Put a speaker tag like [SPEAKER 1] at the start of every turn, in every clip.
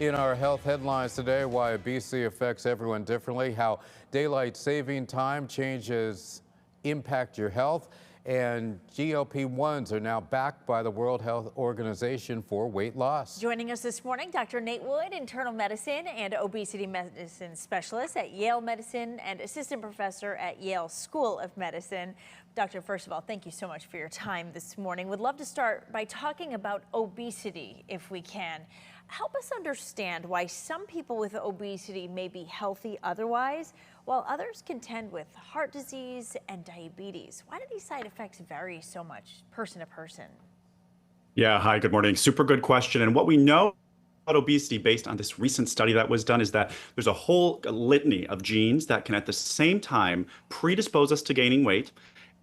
[SPEAKER 1] In our health headlines today, why obesity affects everyone differently, how daylight saving time changes impact your health, and GLP-1s are now backed by the World Health Organization for weight loss.
[SPEAKER 2] Joining us this morning, Dr. Nate Wood, internal medicine and obesity medicine specialist at Yale Medicine and assistant professor at Yale School of Medicine. Doctor, first of all, thank you so much for your time this morning. Would love to start by talking about obesity, if we can. Help us understand why some people with obesity may be healthy otherwise, while others contend with heart disease and diabetes. Why do these side effects vary so much person to person?
[SPEAKER 3] Yeah, hi, good morning. Super good question. And what we know about obesity based on this recent study that was done is that there's a whole litany of genes that can at the same time predispose us to gaining weight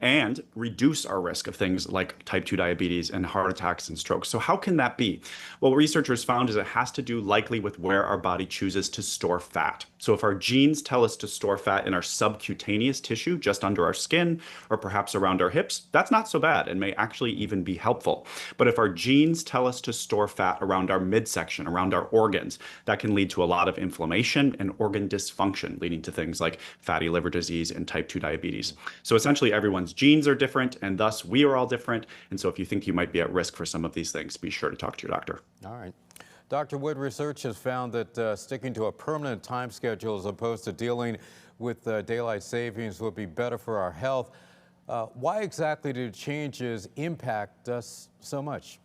[SPEAKER 3] and reduce our risk of things like type 2 diabetes and heart attacks and strokes. So how can that be? Well, what researchers found is it has to do likely with where our body chooses to store fat. So if our genes tell us to store fat in our subcutaneous tissue, just under our skin, or perhaps around our hips, that's not so bad and may actually even be helpful. But if our genes tell us to store fat around our midsection, around our organs, that can lead to a lot of inflammation and organ dysfunction, leading to things like fatty liver disease and type 2 diabetes. So essentially everyone's genes are different, and thus we are all different. And so if you think you might be at risk for some of these things, be sure to talk to your doctor.
[SPEAKER 1] All right. Dr. Wood, research has found that sticking to a permanent time schedule as opposed to dealing with daylight savings would be better for our health. Why exactly do changes impact us so much?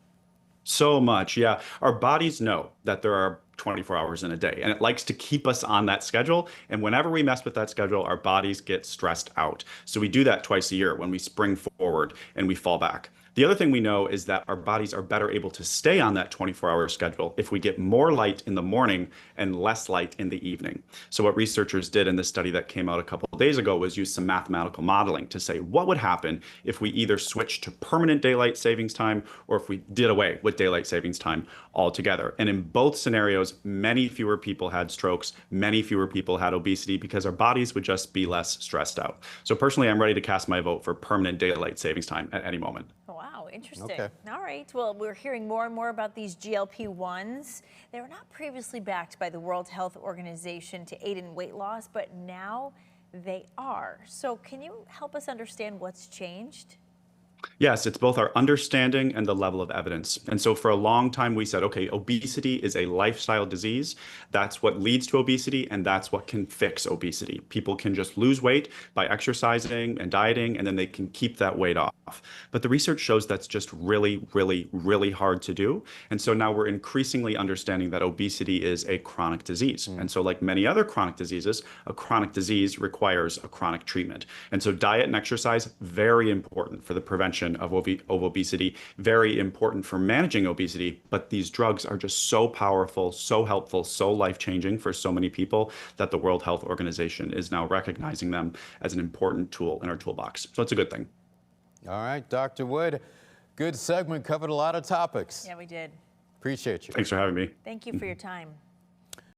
[SPEAKER 3] So much, yeah. Our bodies know that there are 24 hours in a day, and it likes to keep us on that schedule. And whenever we mess with that schedule, our bodies get stressed out. So we do that twice a year when we spring forward and we fall back. The other thing we know is that our bodies are better able to stay on that 24-hour schedule if we get more light in the morning and less light in the evening. So what researchers did in this study that came out a couple of days ago was use some mathematical modeling to say what would happen if we either switched to permanent daylight savings time or if we did away with daylight savings time altogether. And in both scenarios, many fewer people had strokes, many fewer people had obesity because our bodies would just be less stressed out. So personally, I'm ready to cast my vote for permanent daylight savings time at any moment.
[SPEAKER 2] Wow, interesting.
[SPEAKER 1] Okay.
[SPEAKER 2] All right. Well, we're hearing more and more about these GLP-1s. They were not previously backed by the World Health Organization to aid in weight loss, but now they are. So can you help us understand what's changed?
[SPEAKER 3] Yes, it's both our understanding and the level of evidence. And so for a long time, we said, okay, obesity is a lifestyle disease. That's what leads to obesity, and that's what can fix obesity. People can just lose weight by exercising and dieting, and then they can keep that weight off. But the research shows that's just really, really, really hard to do. And so now we're increasingly understanding that obesity is a chronic disease. And so like many other chronic diseases, a chronic disease requires a chronic treatment. And so diet and exercise, very important for the prevention of obesity, very important for managing obesity, but these drugs are just so powerful, so helpful, so life-changing for so many people that the World Health Organization is now recognizing them as an important tool in our toolbox. So it's a good thing.
[SPEAKER 1] All right, Dr. Wood, good segment, covered a lot of topics.
[SPEAKER 2] Yeah, we did.
[SPEAKER 1] Appreciate you.
[SPEAKER 3] Thanks for having me.
[SPEAKER 2] Thank you for your time.